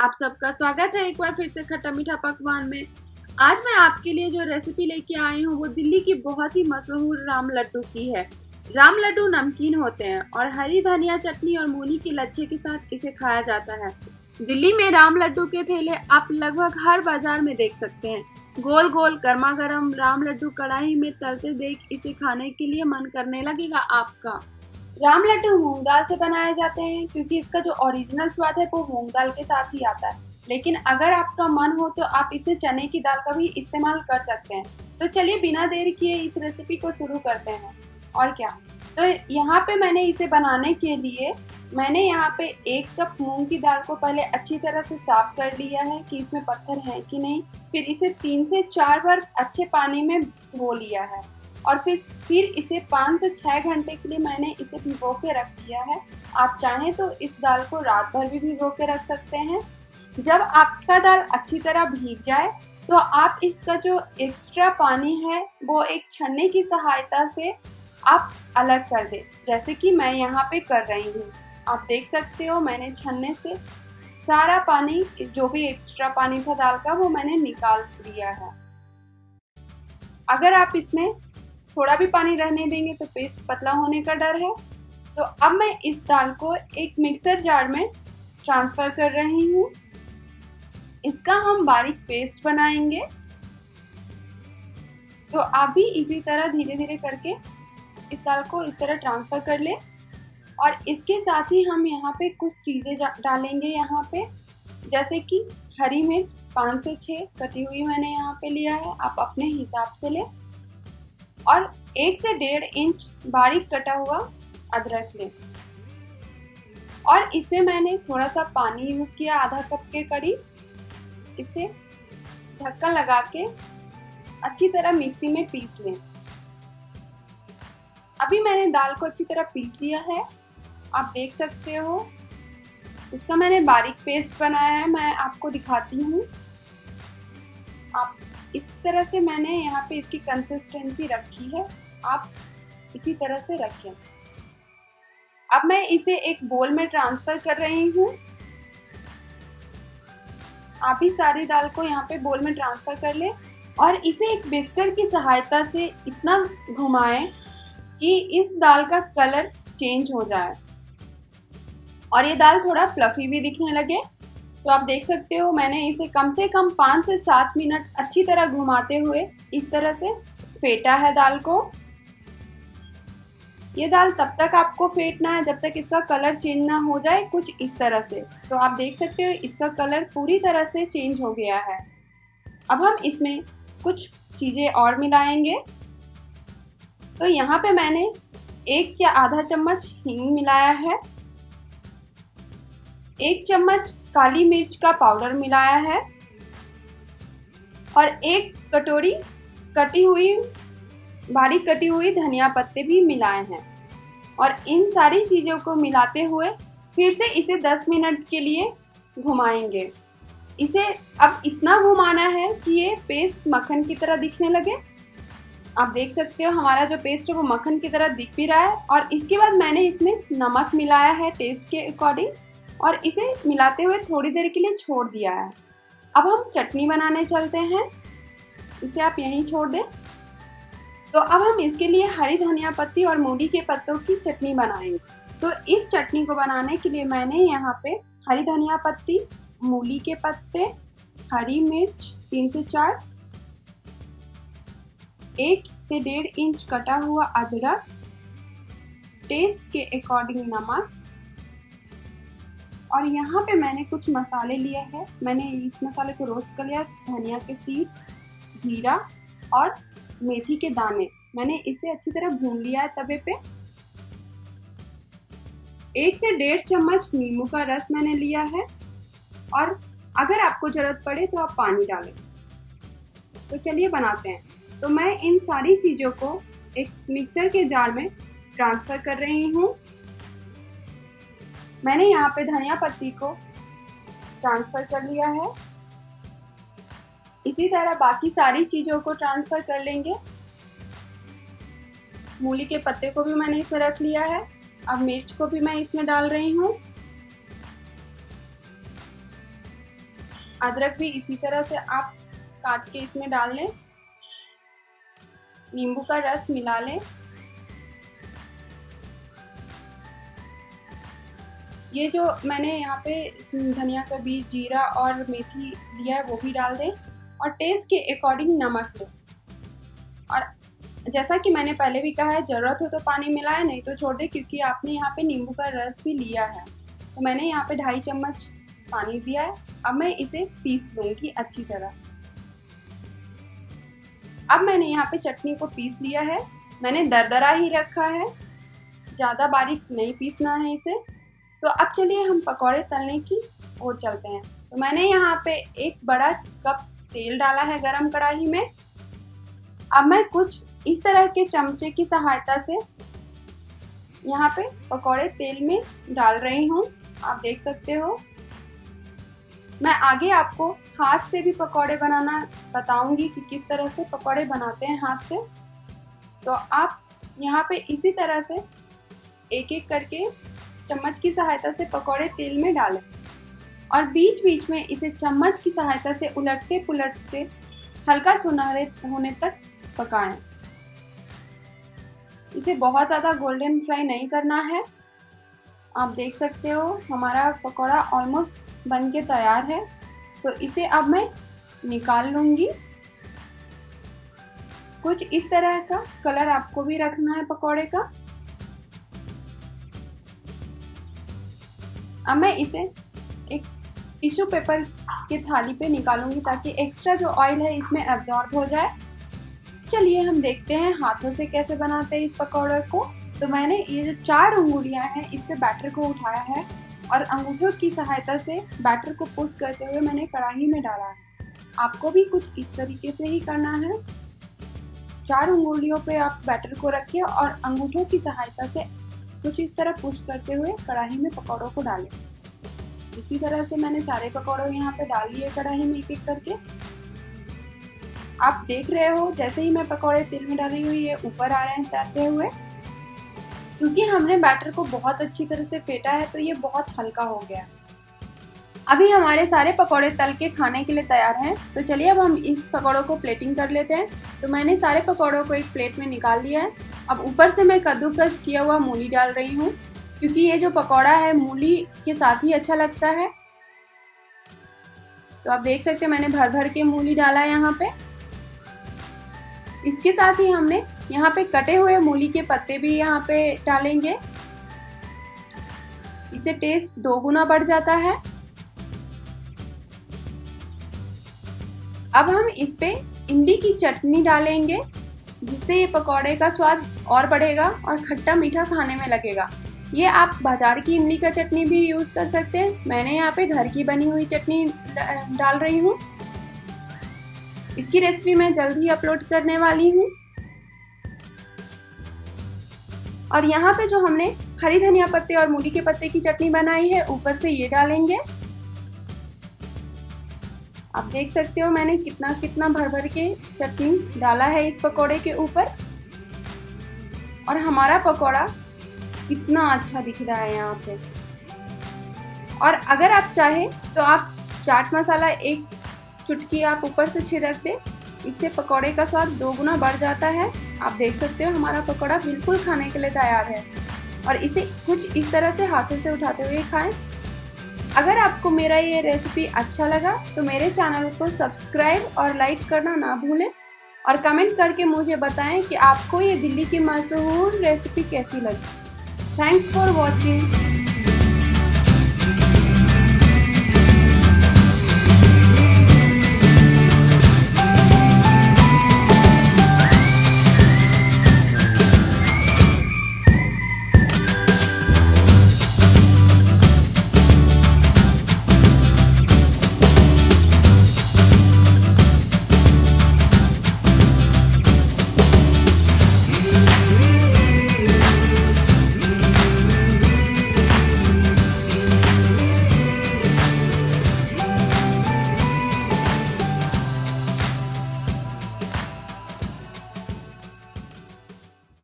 आप सबका स्वागत है एक बार फिर से खट्टा मीठा पकवान में। आज मैं आपके लिए जो रेसिपी लेके आई हूँ वो दिल्ली की बहुत ही मशहूर राम लड्डू की है। राम लड्डू नमकीन होते हैं और हरी धनिया चटनी और मूली के लच्छे के साथ इसे खाया जाता है। दिल्ली में राम लड्डू के ठेले आप लगभग हर बाजार में देख सकते हैं। गोल गोल गर्मा गर्म राम लड्डू कढ़ाई में तलते देख इसे खाने के लिए मन करने लगेगा आपका। राम लड्डू मूंग दाल से बनाए जाते हैं क्योंकि इसका जो ओरिजिनल स्वाद है वो मूंग दाल के साथ ही आता है, लेकिन अगर आपका मन हो तो आप इसमें चने की दाल का भी इस्तेमाल कर सकते हैं। तो चलिए बिना देर किए इस रेसिपी को शुरू करते हैं। और क्या, तो यहाँ पे मैंने इसे बनाने के लिए मैंने यहाँ पे 1 कप मूंग की दाल को पहले अच्छी तरह से साफ कर लिया है कि इसमें पत्थर हैं कि नहीं। फिर इसे 3 से 4 बार अच्छे पानी में धो लिया है और फिर इसे 5 से 6 घंटे के लिए मैंने इसे भिगो के रख दिया है। आप चाहें तो इस दाल को रात भर भी भिगो के रख सकते हैं। जब आपका दाल अच्छी तरह भीग जाए तो आप इसका जो एक्स्ट्रा पानी है वो एक छन्नी की सहायता से आप अलग कर दें, जैसे कि मैं यहाँ पे कर रही हूँ। आप देख सकते हो मैंने छन्ने से सारा पानी, जो भी एक्स्ट्रा पानी था दाल का, वो मैंने निकाल दिया है। अगर आप इसमें थोड़ा भी पानी रहने देंगे तो पेस्ट पतला होने का डर है। तो अब मैं इस दाल को एक मिक्सर जार में ट्रांसफ़र कर रही हूँ। इसका हम बारीक पेस्ट बनाएंगे। तो आप भी इसी तरह धीरे धीरे करके इस दाल को इस तरह ट्रांसफ़र कर लें। और इसके साथ ही हम यहाँ पे कुछ चीज़ें डालेंगे यहाँ पे, जैसे कि हरी मिर्च 5 से 6 कटी हुई मैंने यहाँ पे लिया है, आप अपने हिसाब से लें। और 1 से 1.5 इंच बारीक कटा हुआ अदरक लें। और इसमें मैंने थोड़ा सा पानी यूज़ किया, आधा कप के करीब। इसे ढक्कन लगा के अच्छी तरह मिक्सी में पीस लें। अभी मैंने दाल को अच्छी तरह पीस लिया है, आप देख सकते हो। इसका मैंने बारीक पेस्ट बनाया है, मैं आपको दिखाती हूँ। आप इस तरह से मैंने यहाँ पे इसकी कंसिस्टेंसी रखी है, आप इसी तरह से रखें। अब मैं इसे एक बोल में ट्रांसफ़र कर रही हूँ। आप भी सारी दाल को यहाँ पे बोल में ट्रांसफ़र कर लें और इसे एक विस्कर की सहायता से इतना घुमाएं कि इस दाल का कलर चेंज हो जाए और ये दाल थोड़ा फ्लफ़ी भी दिखने लगे। तो आप देख सकते हो मैंने इसे कम से कम 5 से 7 मिनट अच्छी तरह घुमाते हुए इस तरह से फेंटा है दाल को। ये दाल तब तक आपको फेंटना है जब तक इसका कलर चेंज ना हो जाए, कुछ इस तरह से। तो आप देख सकते हो इसका कलर पूरी तरह से चेंज हो गया है। अब हम इसमें कुछ चीज़ें और मिलाएंगे। तो यहाँ पे मैंने 1 या आधा चम्मच हींग मिलाया है, 1 चम्मच काली मिर्च का पाउडर मिलाया है और 1 कटोरी बारीक कटी हुई धनिया पत्ते भी मिलाए हैं। और इन सारी चीज़ों को मिलाते हुए फिर से इसे 10 मिनट के लिए घुमाएंगे। इसे अब इतना घुमाना है कि ये पेस्ट मक्खन की तरह दिखने लगे। आप देख सकते हो हमारा जो पेस्ट है वो मक्खन की तरह दिख भी रहा है। और इसके बाद मैंने इसमें नमक मिलाया है टेस्ट के अकॉर्डिंग और इसे मिलाते हुए थोड़ी देर के लिए छोड़ दिया है। अब हम चटनी बनाने चलते हैं, इसे आप यहीं छोड़ दें। तो अब हम इसके लिए हरी धनिया पत्ती और मूली के पत्तों की चटनी बनाएंगे। तो इस चटनी को बनाने के लिए मैंने यहाँ पे हरी धनिया पत्ती, मूली के पत्ते, हरी मिर्च 3 से 4, 1 से 1.5 इंच कटा हुआ अदरक, टेस्ट के अकॉर्डिंग नमक, और यहाँ पे मैंने कुछ मसाले लिए हैं। मैंने इस मसाले को रोस्ट कर लिया, धनिया के सीड्स, जीरा और मेथी के दाने। मैंने इसे अच्छी तरह भून लिया है तवे पे। 1 से 1.5 चम्मच नींबू का रस मैंने लिया है और अगर आपको ज़रूरत पड़े तो आप पानी डालें। तो चलिए बनाते हैं। तो मैं इन सारी चीज़ों को एक मिक्सर के जार में ट्रांसफ़र कर रही हूँ। मैंने यहाँ पे धनिया पत्ती को ट्रांसफ़र कर लिया है, इसी तरह बाकी सारी चीज़ों को ट्रांसफ़र कर लेंगे। मूली के पत्ते को भी मैंने इसमें रख लिया है। अब मिर्च को भी मैं इसमें डाल रही हूँ। अदरक भी इसी तरह से आप काट के इसमें डाल लें। नींबू का रस मिला लें। ये जो मैंने यहाँ पे धनिया का बीज, जीरा और मेथी लिया है वो भी डाल दें और टेस्ट के अकॉर्डिंग नमक लें। और जैसा कि मैंने पहले भी कहा है, ज़रूरत हो तो पानी मिलाएं, नहीं तो छोड़ दें, क्योंकि आपने यहाँ पे नींबू का रस भी लिया है। तो मैंने यहाँ पे 2.5 चम्मच पानी दिया है। अब मैं इसे पीस लूँगी अच्छी तरह। अब मैंने यहाँ पे चटनी को पीस लिया है। मैंने दरदरा ही रखा है, ज़्यादा बारीक नहीं पीसना है इसे। तो अब चलिए हम पकौड़े तलने की ओर चलते हैं। तो मैंने यहाँ पे एक बड़ा कप तेल डाला है गरम कढ़ाई में। अब मैं कुछ इस तरह के चमचे की सहायता से यहाँ पे पकौड़े तेल में डाल रही हूँ। आप देख सकते हो। मैं आगे आपको हाथ से भी पकौड़े बनाना बताऊंगी कि किस तरह से पकौड़े बनाते हैं हाथ से। तो आप यहाँ पे इसी तरह से एक एक करके चम्मच की सहायता से पकौड़े तेल में डालें और बीच बीच में इसे चम्मच की सहायता से उलटते पुलटते हल्का सुनहरे होने तक पकाएं। इसे बहुत ज़्यादा गोल्डन फ्राई नहीं करना है। आप देख सकते हो हमारा पकौड़ा ऑलमोस्ट बन के तैयार है। तो इसे अब मैं निकाल लूँगी। कुछ इस तरह का कलर आपको भी रखना है पकौड़े का। अब मैं इसे एक टिश्यू पेपर के थाली पे निकालूंगी ताकि एक्स्ट्रा जो ऑयल है इसमें एब्जॉर्ब हो जाए। चलिए हम देखते हैं हाथों से कैसे बनाते हैं इस पकौड़े को। तो मैंने ये जो 4 अंगुलियां हैं इस पे बैटर को उठाया है और अंगूठों की सहायता से बैटर को पुश करते हुए मैंने कढ़ाई में डाला है। आपको भी कुछ इस तरीके से ही करना है। 4 अंगुलियों पे आप बैटर को रखिए और अंगूठों की सहायता से कुछ इस तरह पुश करते हुए कढ़ाई में पकौड़ों को डालें। इसी तरह से मैंने सारे पकौड़े यहाँ पे डाल लिए कढ़ाई में एक एक करके। आप देख रहे हो जैसे ही मैं पकौड़े तेल में डाल रही हूँ ये ऊपर आ रहे हैं तैरते हुए, क्योंकि हमने बैटर को बहुत अच्छी तरह से फेंटा है तो ये बहुत हल्का हो गया। अभी हमारे सारे पकौड़े तल के खाने के लिए तैयार हैं। तो चलिए अब हम इस पकौड़ों को प्लेटिंग कर लेते हैं। तो मैंने सारे पकौड़ों को एक प्लेट में निकाल लिया है। अब ऊपर से मैं कद्दूकस किया हुआ मूली डाल रही हूँ, क्योंकि ये जो पकौड़ा है मूली के साथ ही अच्छा लगता है। तो आप देख सकते हैं मैंने भर भर के मूली डाला है यहाँ पे। इसके साथ ही हमने यहाँ पे कटे हुए मूली के पत्ते भी यहाँ पे डालेंगे। इससे टेस्ट 2 गुना बढ़ जाता है। अब हम इस पे इमली की चटनी डालेंगे, जिससे ये पकौड़े का स्वाद और बढ़ेगा और खट्टा मीठा खाने में लगेगा। ये आप बाजार की इमली का चटनी भी यूज़ कर सकते हैं। मैंने यहाँ पे घर की बनी हुई चटनी डाल रही हूँ। इसकी रेसिपी मैं जल्द ही अपलोड करने वाली हूँ। और यहाँ पे जो हमने हरी धनिया पत्ते और मूली के पत्ते की चटनी बनाई है ऊपर से ये डालेंगे। आप देख सकते हो मैंने कितना कितना भर भर के चटनी डाला है इस पकोड़े के ऊपर। और हमारा पकोड़ा कितना अच्छा दिख रहा है यहाँ पे। और अगर आप चाहें तो आप चाट मसाला एक चुटकी आप ऊपर से छिड़क दें। इससे पकोड़े का स्वाद 2 गुना बढ़ जाता है। आप देख सकते हो हमारा पकोड़ा बिल्कुल खाने के लिए तैयार है। और इसे कुछ इस तरह से हाथों से उठाते हुए खाएं। अगर आपको मेरा ये रेसिपी अच्छा लगा तो मेरे चैनल को सब्सक्राइब और लाइक करना ना भूलें और कमेंट करके मुझे बताएं कि आपको ये दिल्ली की मशहूर रेसिपी कैसी लगी। Thanks for watching.